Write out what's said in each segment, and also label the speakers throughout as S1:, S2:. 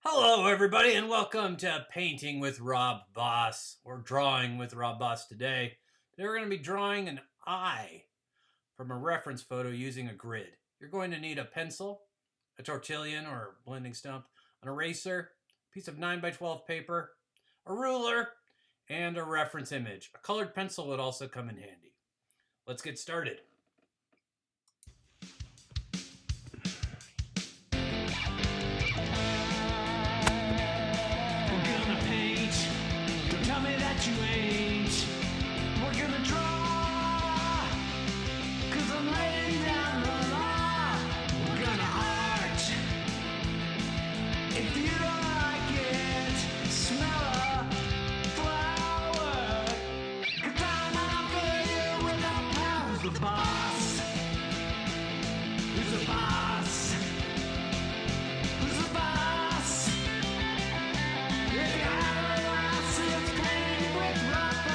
S1: Hello, everybody, and welcome to Painting with Rob Boss, or Drawing with Rob Boss today. Today we're going to be drawing an eye from a reference photo using a grid. You're going to need a pencil, a tortillon or blending stump, an eraser, a piece of 9 by 12 paper, a ruler, and a reference image. A colored pencil would also come in handy. Let's get started.
S2: Tell me that you ain't. We're gonna draw, cause I'm laying down the law. We're gonna art. If you don't like it, smell a flower. Cause I'm out there without power. Who's the boss? Who's the boss? Who's the boss? If you have a license, paint with rubber.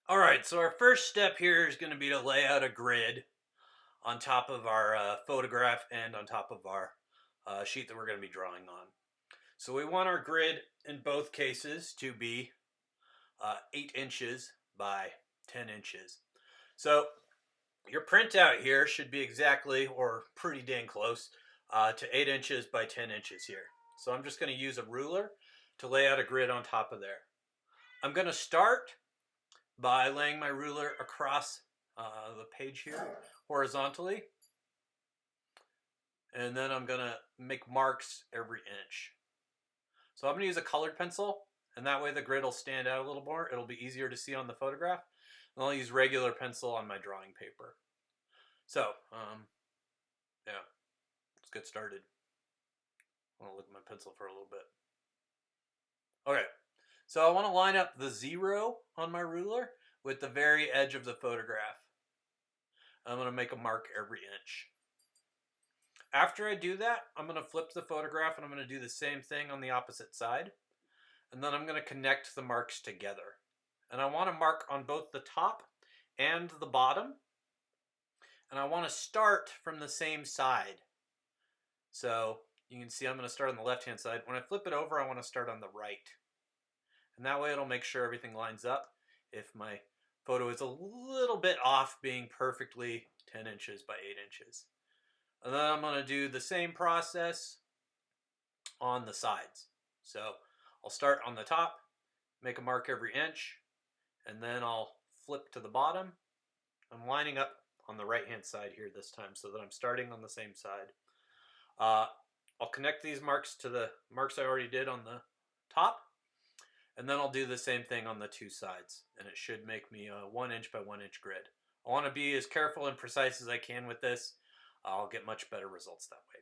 S1: All right, so our first step here is going to be to lay out a grid on top of our photograph and on top of our sheet that we're going to be drawing on. So we want our grid in both cases to be 8 inches by 10 inches. So your printout here should be exactly, or pretty dang close, to 8 inches by 10 inches here. So I'm just going to use a ruler to lay out a grid on top of there. I'm going to start by laying my ruler across the page here horizontally, and then I'm going to make marks every inch. So I'm going to use a colored pencil, and that way the grid will stand out a little more. It'll be easier to see on the photograph. And I'll use regular pencil on my drawing paper. So, yeah, let's get started. I want to look at my pencil for a little bit. Okay, so I want to line up the 0 on my ruler with the very edge of the photograph. I'm going to make a mark every inch. After I do that, I'm going to flip the photograph and I'm going to do the same thing on the opposite side. And then I'm going to connect the marks together. And I want to mark on both the top and the bottom. And I want to start from the same side. So you can see I'm going to start on the left-hand side. When I flip it over, I want to start on the right. And that way it'll make sure everything lines up if my photo is a little bit off being perfectly 10 inches by 8 inches. And then I'm going to do the same process on the sides. So I'll start on the top, make a mark every inch, and then I'll flip to the bottom. I'm lining up on the right-hand side here this time so that I'm starting on the same side. I'll connect these marks to the marks I already did on the top, and then I'll do the same thing on the two sides, and it should make me a 1 inch by 1 inch grid. I want to be as careful and precise as I can with this. I'll get much better results that way.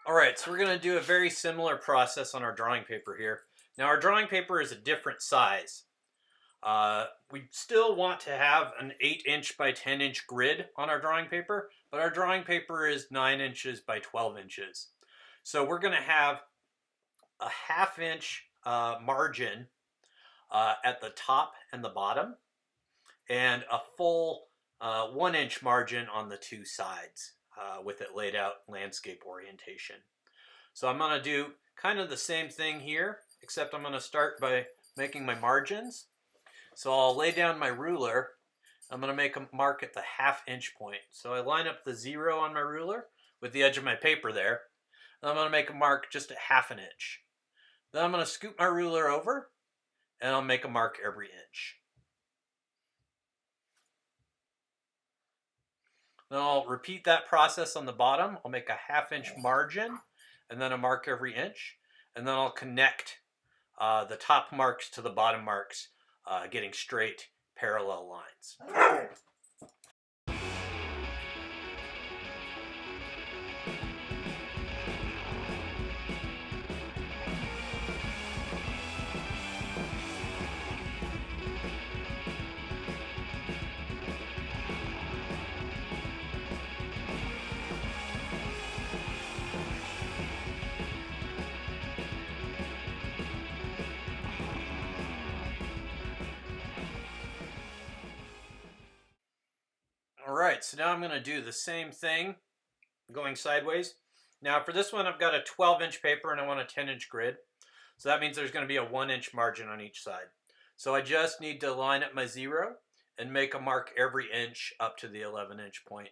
S1: All right, so we're going to do a very similar process on our drawing paper here. Now our drawing paper is a different size. We still want to have an 8-inch by 10-inch grid on our drawing paper, but our drawing paper is 9 inches by 12 inches. So we're going to have a ½ inch margin at the top and the bottom, and a full 1-inch margin on the two sides with it laid out landscape orientation. So I'm going to do kind of the same thing here, except I'm going to start by making my margins. So I'll lay down my ruler. I'm going to make a mark at the ½ inch point. So I line up the 0 on my ruler with the edge of my paper there. And I'm going to make a mark just at ½ inch. Then I'm going to scoop my ruler over, and I'll make a mark every inch. Then I'll repeat that process on the bottom. I'll make a ½ inch margin, and then a mark every inch. And then I'll connect the top marks to the bottom marks, getting straight parallel lines. Alright, so now I'm going to do the same thing going sideways. Now for this one I've got a 12-inch paper and I want a 10-inch grid. So that means there's going to be a 1-inch margin on each side. So I just need to line up my 0 and make a mark every inch up to the 11-inch point.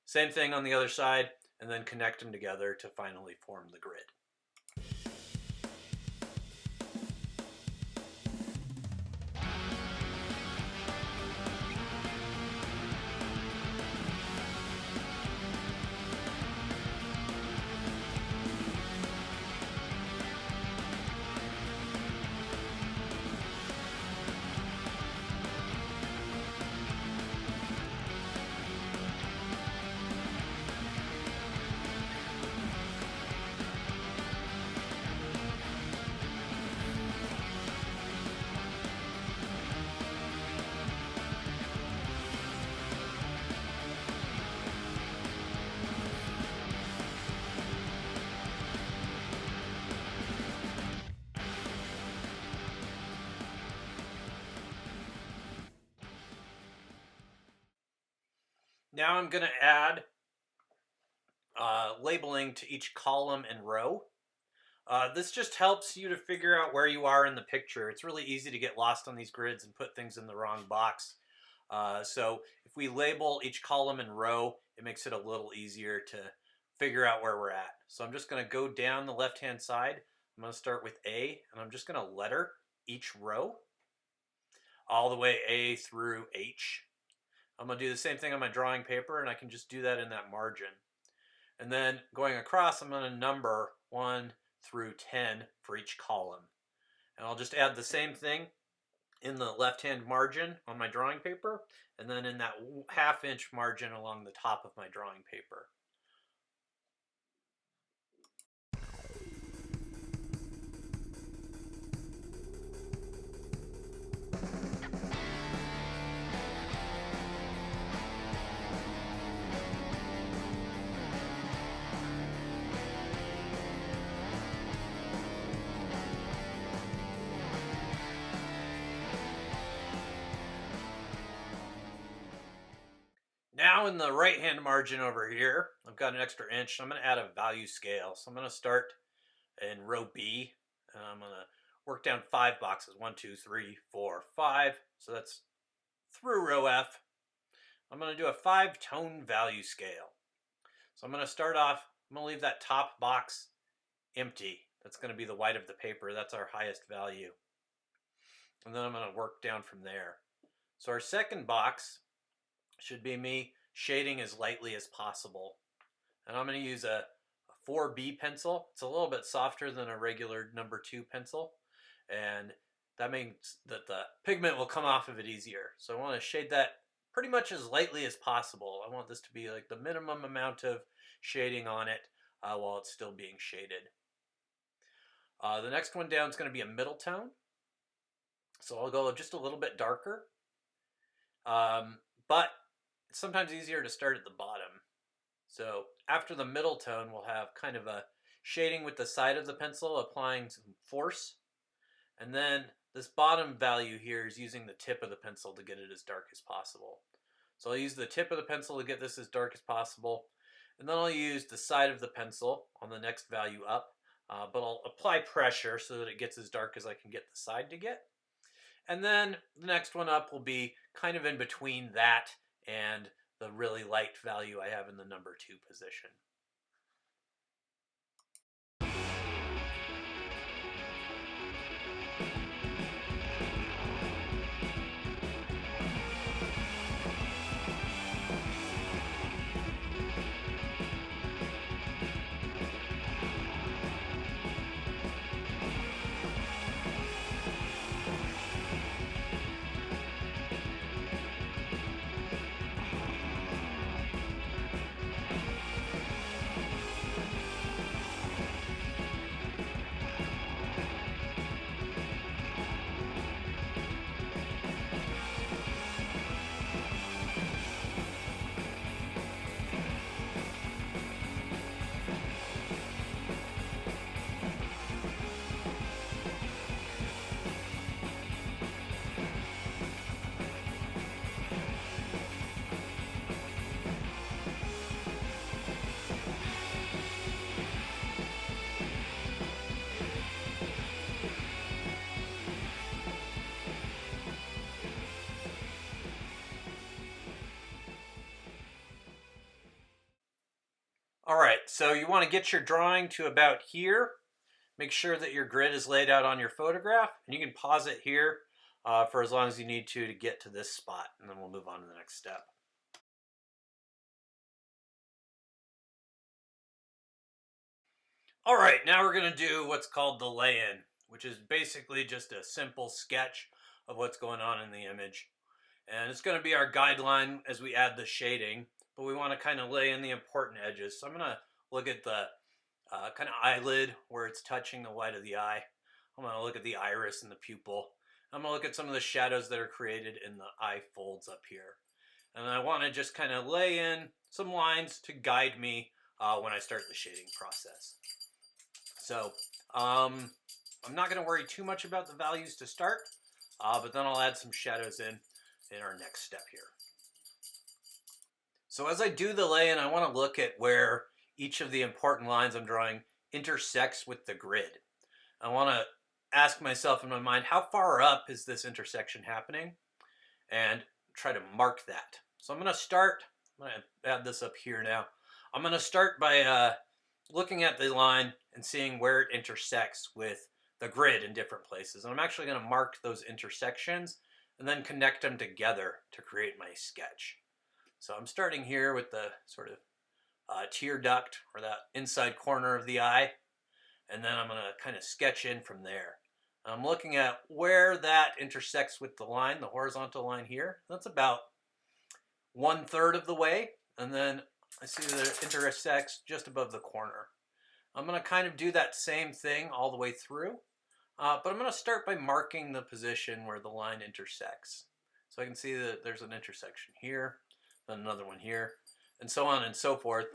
S1: Same thing on the other side, and then connect them together to finally form the grid. Now I'm going to add labeling to each column and row. This just helps you to figure out where you are in the picture. It's really easy to get lost on these grids and put things in the wrong box. So if we label each column and row, it makes it a little easier to figure out where we're at. So I'm just going to go down the left-hand side. I'm going to start with A, and I'm just going to letter each row all the way A through H. I'm going to do the same thing on my drawing paper, and I can just do that in that margin. And then going across, I'm going to number 1 through 10 for each column. And I'll just add the same thing in the left-hand margin on my drawing paper, and then in that ½ inch margin along the top of my drawing paper. Now in the right-hand margin over here, I've got an extra inch. I'm going to add a value scale. So I'm going to start in row B, and I'm going to work down 5 boxes. 1, 2, 3, 4, 5. So that's through row F. I'm going to do a 5-tone value scale. So I'm going to start off, I'm going to leave that top box empty. That's going to be the white of the paper. That's our highest value. And then I'm going to work down from there. So our second box should be me shading as lightly as possible. And I'm going to use a 4B pencil. It's a little bit softer than a regular number 2 pencil. And that means that the pigment will come off of it easier. So I want to shade that pretty much as lightly as possible. I want this to be like the minimum amount of shading on it while it's still being shaded. The next one down is going to be a middle tone. So I'll go just a little bit darker. But it's sometimes easier to start at the bottom. So after the middle tone, we'll have kind of a shading with the side of the pencil, applying some force. And then this bottom value here is using the tip of the pencil to get it as dark as possible. So I'll use the tip of the pencil to get this as dark as possible. And then I'll use the side of the pencil on the next value up. But I'll apply pressure so that it gets as dark as I can get the side to get. And then the next one up will be kind of in between that and the really light value I have in the number 2 position. All right, so you want to get your drawing to about here. Make sure that your grid is laid out on your photograph, and you can pause it here for as long as you need to get to this spot, and then we'll move on to the next step. All right, now we're going to do what's called the lay-in, which is basically just a simple sketch of what's going on in the image. And it's going to be our guideline as we add the shading, but we want to kind of lay in the important edges. So I'm going to look at the kind of eyelid where it's touching the white of the eye. I'm going to look at the iris and the pupil. I'm going to look at some of the shadows that are created in the eye folds up here. And I want to just kind of lay in some lines to guide me when I start the shading process. So I'm not going to worry too much about the values to start, but then I'll add some shadows in our next step here. So as I do the lay-in, I want to look at where each of the important lines I'm drawing intersects with the grid. I want to ask myself in my mind, how far up is this intersection happening? And try to mark that. So I'm going to start, I'm going to add this up here now. I'm going to start by looking at the line and seeing where it intersects with the grid in different places. And I'm actually going to mark those intersections and then connect them together to create my sketch. So I'm starting here with the sort of tear duct, or that inside corner of the eye, and then I'm going to kind of sketch in from there. I'm looking at where that intersects with the line, the horizontal line here. That's about 1/3 of the way, and then I see that it intersects just above the corner. I'm going to kind of do that same thing all the way through, but I'm going to start by marking the position where the line intersects. So I can see that there's an intersection here, then another one here, and so on and so forth.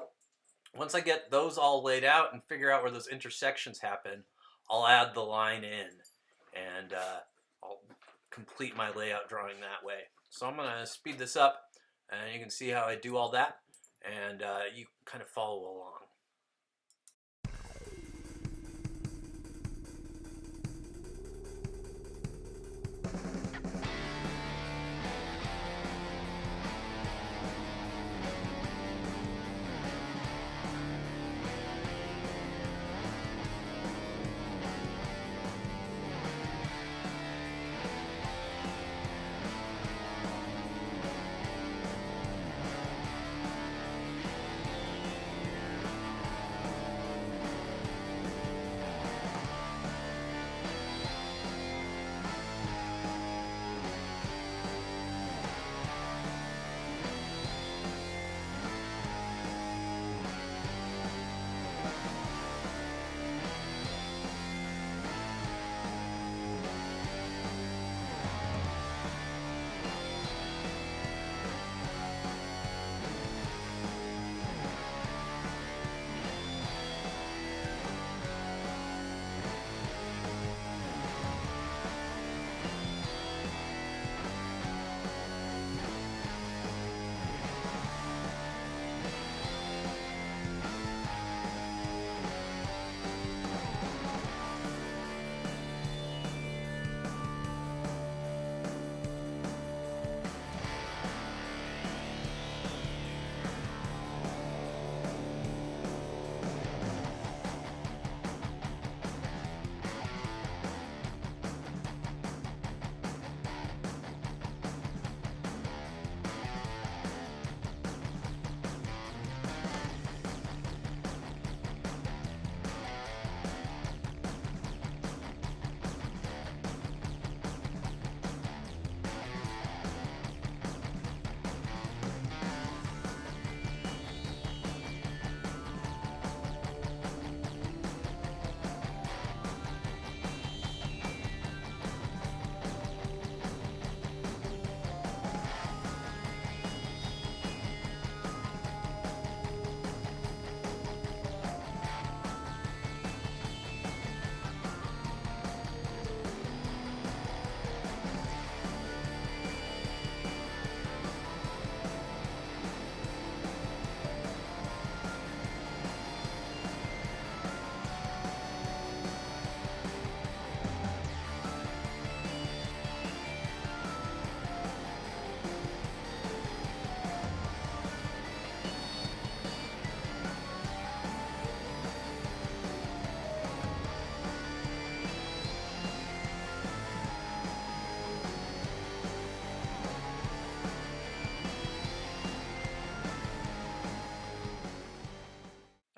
S1: Once I get those all laid out and figure out where those intersections happen, I'll add the line in, and I'll complete my layout drawing that way. So I'm going to speed this up, and you can see how I do all that, and you kind of follow along.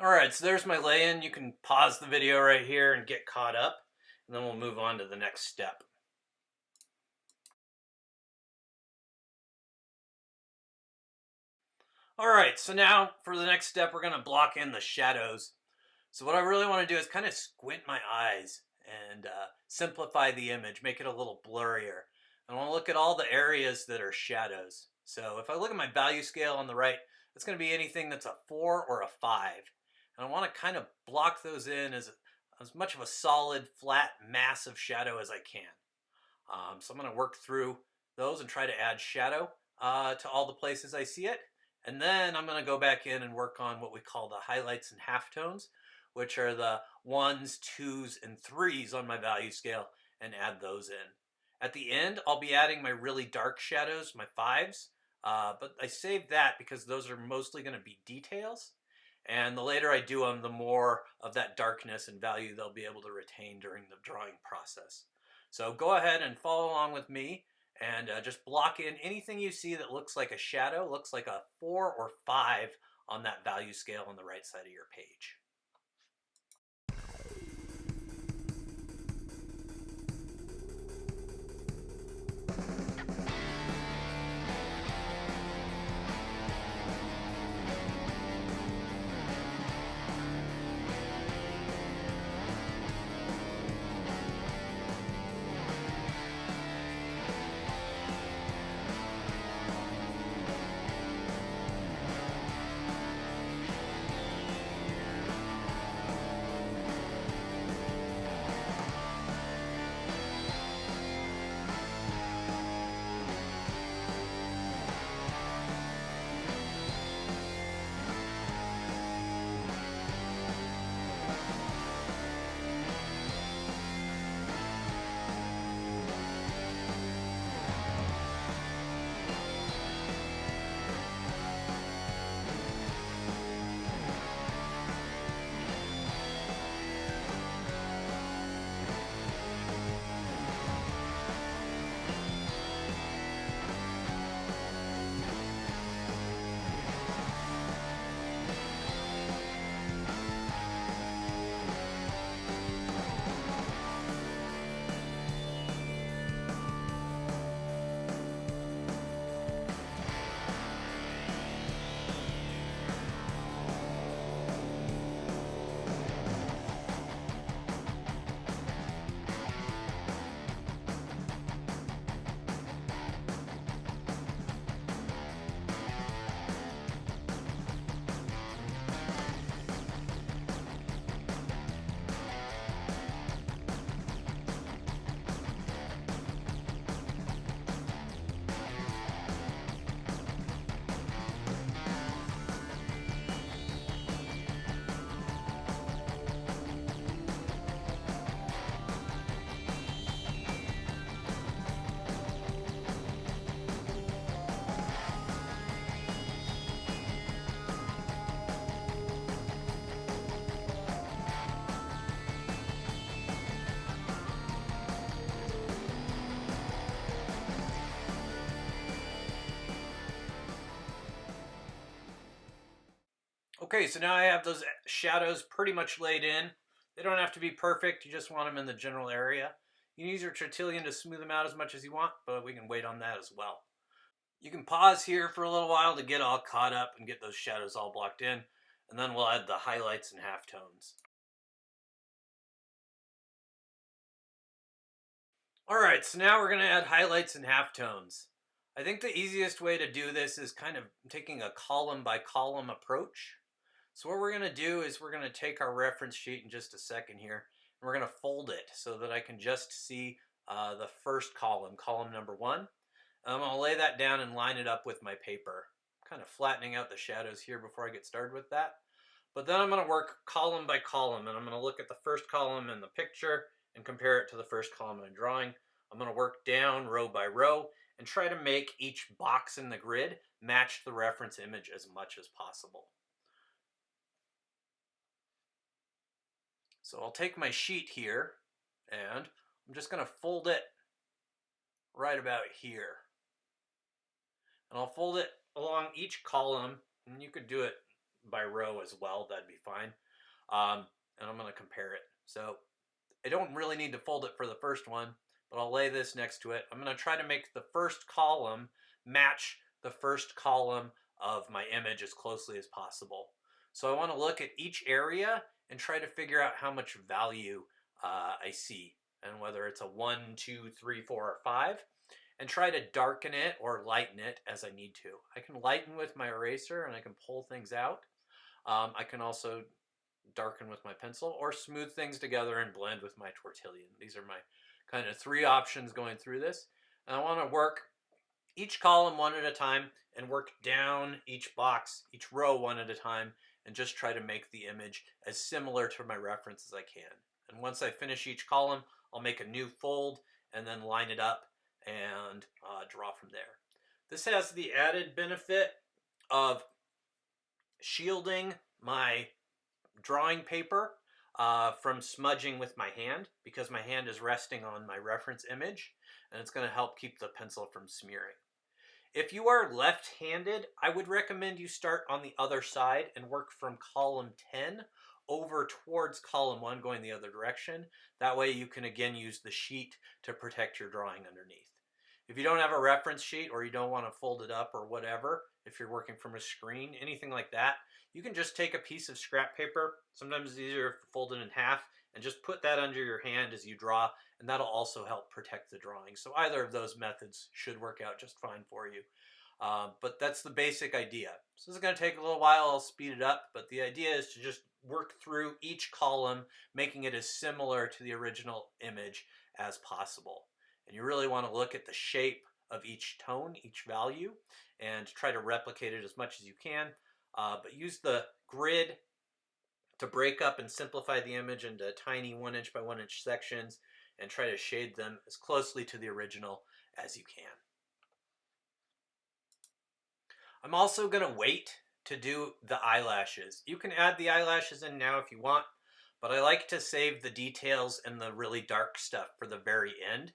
S1: Alright, so there's my lay-in. You can pause the video right here and get caught up, and then we'll move on to the next step. Alright, so now for the next step, we're going to block in the shadows. So what I really want to do is kind of squint my eyes and simplify the image, make it a little blurrier. I want to look at all the areas that are shadows. So if I look at my value scale on the right, it's going to be anything that's a 4 or a 5. And I want to kind of block those in as much of a solid, flat, massive shadow as I can. So I'm going to work through those and try to add shadow to all the places I see it. And then I'm going to go back in and work on what we call the highlights and halftones, which are the 1s, 2s, and 3s on my value scale, and add those in. At the end, I'll be adding my really dark shadows, my 5s, but I saved that because those are mostly going to be details. And the later I do them, the more of that darkness and value they'll be able to retain during the drawing process. So go ahead and follow along with me and just block in anything you see that looks like a shadow, looks like a 4 or 5 on that value scale on the right side of your page. Okay, so now I have those shadows pretty much laid in. They don't have to be perfect, you just want them in the general area. You can use your Tertullian to smooth them out as much as you want, but we can wait on that as well. You can pause here for a little while to get all caught up and get those shadows all blocked in, and then we'll add the highlights and halftones. Alright, so now we're going to add highlights and halftones. I think the easiest way to do this is kind of taking a column by column approach. So what we're going to do is we're going to take our reference sheet in just a second here, and we're going to fold it so that I can just see the first column, column number 1. I'm going to lay that down and line it up with my paper, kind of flattening out the shadows here before I get started with that. But then I'm going to work column by column, and I'm going to look at the first column in the picture and compare it to the first column in a drawing. I'm going to work down row by row and try to make each box in the grid match the reference image as much as possible. So I'll take my sheet here and I'm just going to fold it right about here. And I'll fold it along each column, and you could do it by row as well, that'd be fine. And I'm going to compare it. So I don't really need to fold it for the first one, but I'll lay this next to it. I'm going to try to make the first column match the first column of my image as closely as possible. So I want to look at each area and try to figure out how much value I see, and whether it's a 1, 2, 3, 4, or 5, and try to darken it or lighten it as I need to. I can lighten with my eraser and I can pull things out. I can also darken with my pencil or smooth things together and blend with my tortillon. These are my kind of 3 options going through this. And I want to work each column one at a time and work down each box, each row one at a time, and just try to make the image as similar to my reference as I can. And once I finish each column, I'll make a new fold and then line it up and draw from there. This has the added benefit of shielding my drawing paper from smudging with my hand, because my hand is resting on my reference image, and it's going to help keep the pencil from smearing. If you are left-handed, I would recommend you start on the other side and work from column 10 over towards column 1, going the other direction. That way you can again use the sheet to protect your drawing underneath. If you don't have a reference sheet, or you don't want to fold it up or whatever, if you're working from a screen, anything like that, you can just take a piece of scrap paper, sometimes it's easier to fold it in half, and just put that under your hand as you draw, and that'll also help protect the drawing. So either of those methods should work out just fine for you. But that's the basic idea. So this is going to take a little while, I'll speed it up, but the idea is to just work through each column, making it as similar to the original image as possible. And you really want to look at the shape of each tone, each value, and try to replicate it as much as you can. But use the grid to break up and simplify the image into tiny 1-inch by 1-inch sections, and try to shade them as closely to the original as you can. I'm also going to wait to do the eyelashes. You can add the eyelashes in now if you want, but I like to save the details and the really dark stuff for the very end.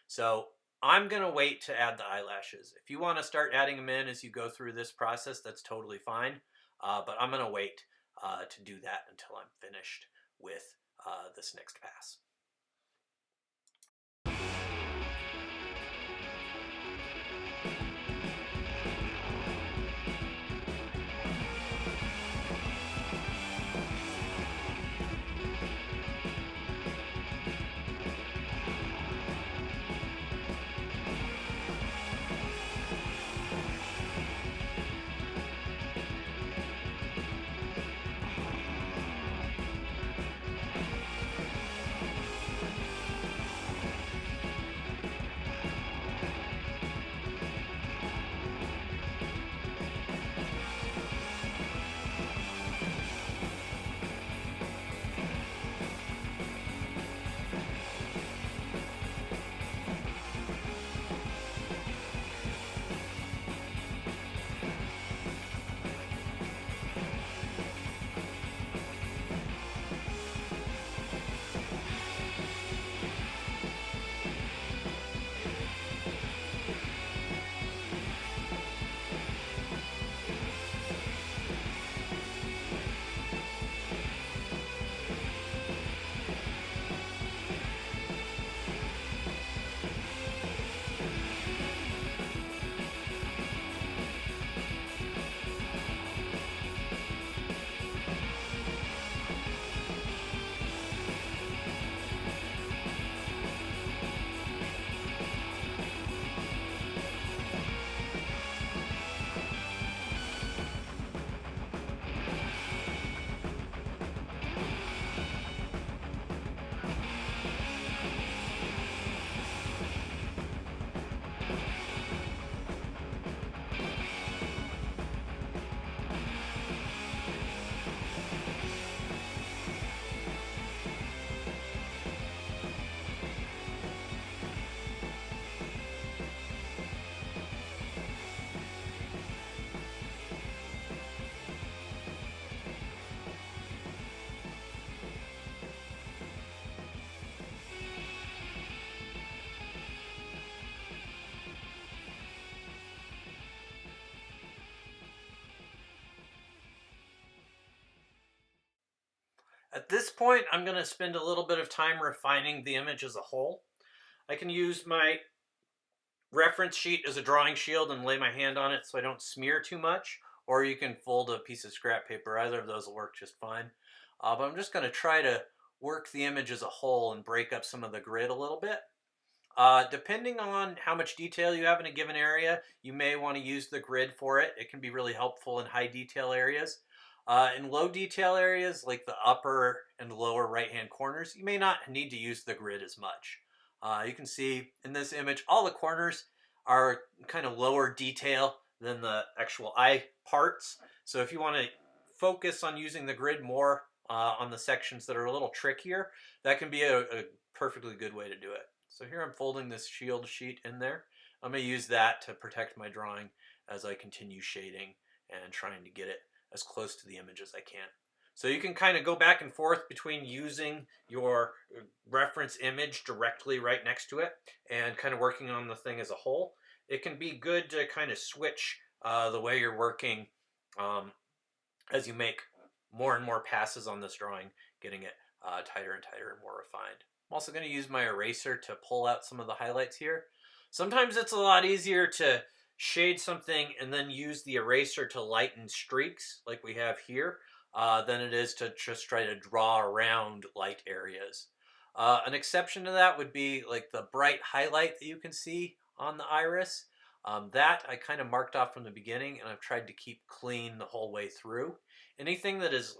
S1: So I'm going to wait to add the eyelashes. If you want to start adding them in as you go through this process, that's totally fine. But I'm going to wait to do that until I'm finished with this next pass. At this point, I'm going to spend a little bit of time refining the image as a whole. I can use my reference sheet as a drawing shield and lay my hand on it so I don't smear too much, or you can fold a piece of scrap paper. Either of those will work just fine. But I'm just going to try to work the image as a whole and break up some of the grid a little bit. Depending on how much detail you have in a given area, you may want to use the grid for it. It can be really helpful in high detail areas. In low detail areas, like the upper and lower right hand corners, you may not need to use the grid as much. You can see in this image, all the corners are kind of lower detail than the actual eye parts. So if you want to focus on using the grid more on the sections that are a little trickier, that can be a perfectly good way to do it. So here I'm folding this shield sheet in there. I'm going to use that to protect my drawing as I continue shading and trying to get it as close to the image as I can. So you can kind of go back and forth between using your reference image directly right next to it and kind of working on the thing as a whole. It can be good to kind of switch the way you're working as you make more and more passes on this drawing, getting it tighter and tighter and more refined. I'm also going to use my eraser to pull out some of the highlights here. Sometimes it's a lot easier to shade something and then use the eraser to lighten streaks like we have here than it is to just try to draw around light areas. An exception to that would be like the bright highlight that you can see on the iris. That I kind of marked off from the beginning, and I've tried to keep clean the whole way through. Anything that is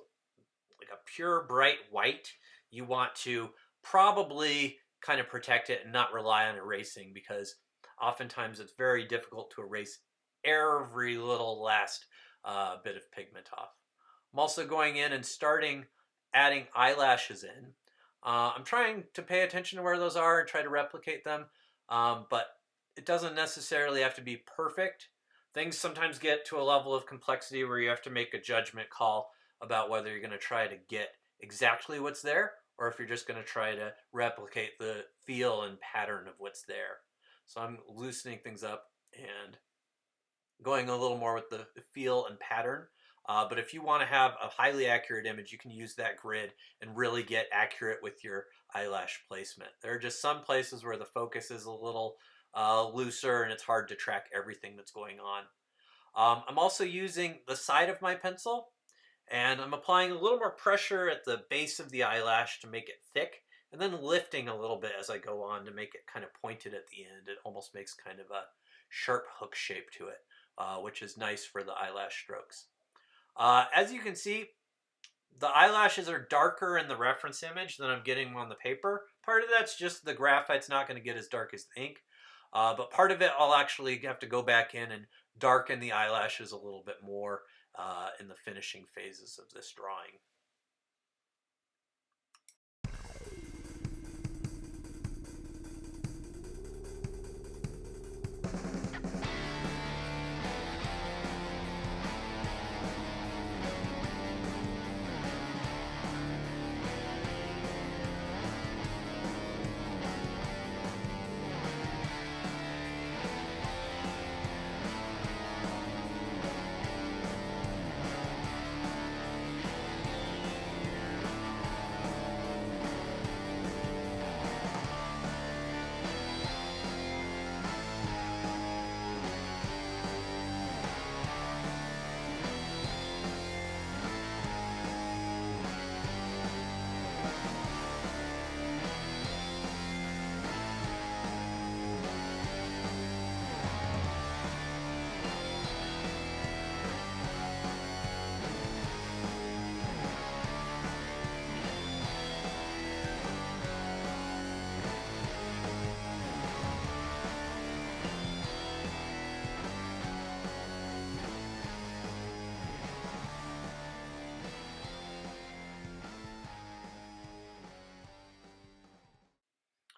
S1: like a pure bright white, you want to probably kind of protect it and not rely on erasing, because oftentimes it's very difficult to erase every little last bit of pigment off. I'm also going in and starting adding eyelashes in. I'm trying to pay attention to where those are and try to replicate them, but it doesn't necessarily have to be perfect. Things sometimes get to a level of complexity where you have to make a judgment call about whether you're going to try to get exactly what's there or if you're just going to try to replicate the feel and pattern of what's there. So I'm loosening things up and going a little more with the feel and pattern. But if you want to have a highly accurate image, you can use that grid and really get accurate with your eyelash placement. There are just some places where the focus is a little looser and it's hard to track everything that's going on. I'm also using the side of my pencil, and I'm applying a little more pressure at the base of the eyelash to make it thick, and then lifting a little bit as I go on to make it kind of pointed at the end. It almost makes kind of a sharp hook shape to it, which is nice for the eyelash strokes. As you can see, the eyelashes are darker in the reference image than I'm getting on the paper. Part of that's just the graphite's not going to get as dark as the ink, but part of it I'll actually have to go back in and darken the eyelashes a little bit more in the finishing phases of this drawing.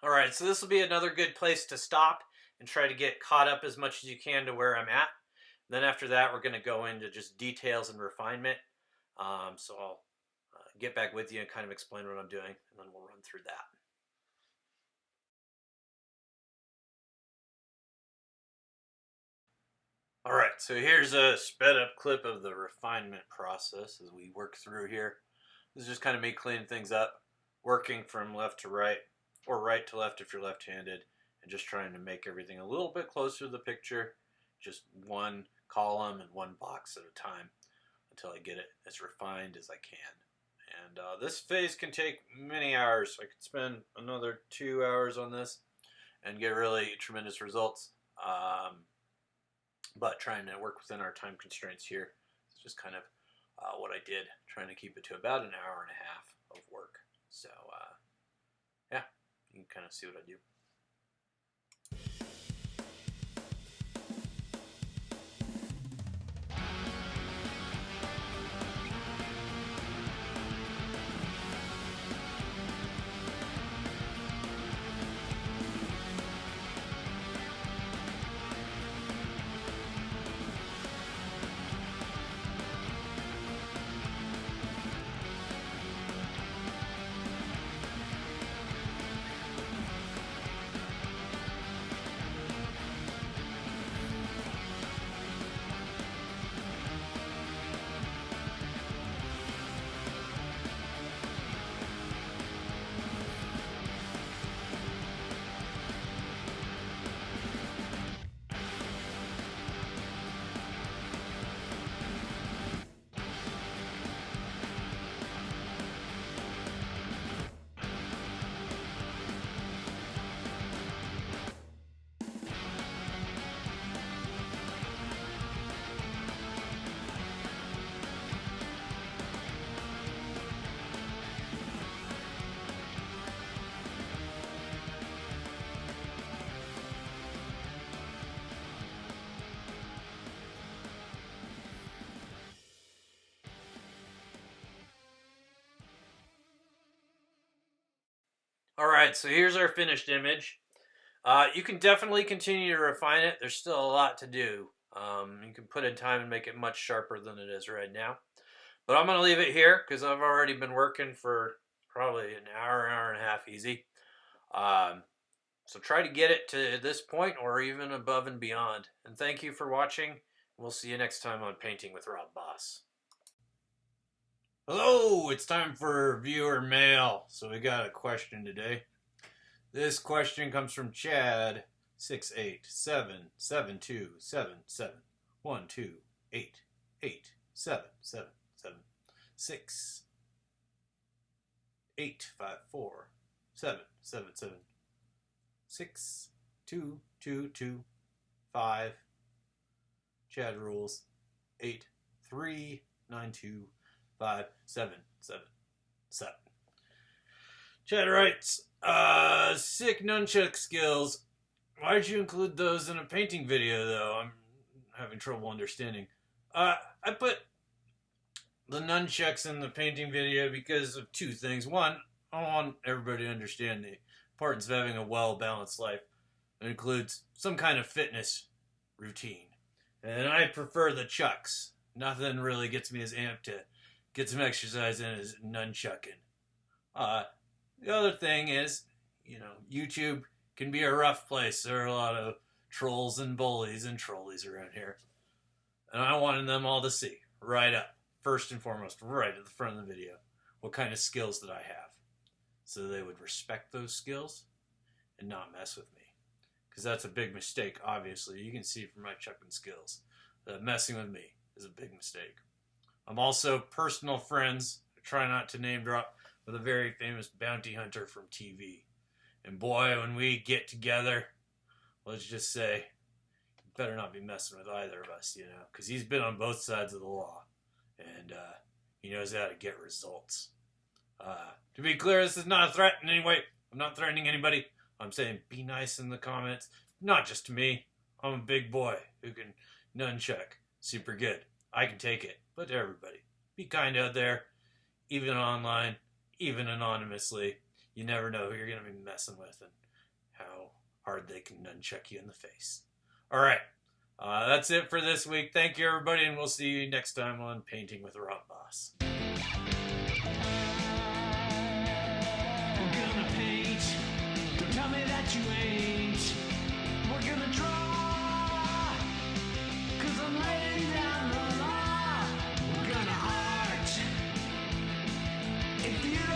S1: All right, so this will be another good place to stop and try to get caught up as much as you can to where I'm at. Then after that, we're going to go into just details and refinement. So I'll get back with you and kind of explain what I'm doing, and then we'll run through that. All right, so here's a sped up clip of the refinement process as we work through here. This is just kind of me cleaning things up, working from left to right, or right to left if you're left-handed, and just trying to make everything a little bit closer to the picture, just one column and one box at a time until I get it as refined as I can. And this phase can take many hours. I could spend another 2 hours on this and get really tremendous results. But trying to work within our time constraints here, it's just kind of what I did, trying to keep it to about an hour and a half of work. So, yeah, you can kind of see what I do. Alright, so here's our finished image. You can definitely continue to refine it. There's still a lot to do. You can put in time and make it much sharper than it is right now. But I'm going to leave it here because I've already been working for probably an hour and a half easy. So try to get it to this point or even above and beyond. And thank you for watching. We'll see you next time on Painting with Rob Boss. Hello, it's time for viewer mail. So we got a question today. This question comes from Chad 6'8", 7'2", 7'7", 6'8", 5'4", 7'7", 6'2", 2'2", 5". Chad rules. 8'3", 9'2", 5'7", 7'7". Chad writes, sick nunchuck skills. Why did you include those in a painting video, though? I'm having trouble understanding. I put the nunchucks in the painting video because of two things. One, I want everybody to understand the importance of having a well-balanced life. It includes some kind of fitness routine. And I prefer the chucks. Nothing really gets me as amped to get some exercise in as nunchucking. The other thing is, YouTube can be a rough place. There are a lot of trolls and bullies and trolleys around here. And I wanted them all to see, right up, first and foremost, right at the front of the video, what kind of skills that I have. So they would respect those skills and not mess with me. Because that's a big mistake, obviously. You can see from my chucking skills that messing with me is a big mistake. I'm also personal friends, I try not to name drop, with a very famous bounty hunter from TV. And boy, when we get together, let's just say, you better not be messing with either of us, because he's been on both sides of the law. And he knows how to get results. To be clear, this is not a threat in any way. I'm not threatening anybody. I'm saying be nice in the comments. Not just to me. I'm a big boy who can nunchuck super good. I can take it. But to everybody. Be kind out there. Even online. Even anonymously. You never know who you're going to be messing with and how hard they can nunchuck you in the face. Alright. That's it for this week. Thank you, everybody, and we'll see you next time on Painting with Rob Boss.
S2: Tell me that you ain't. We're gonna draw, 'cause I'm laying down the law. We're gonna art, If you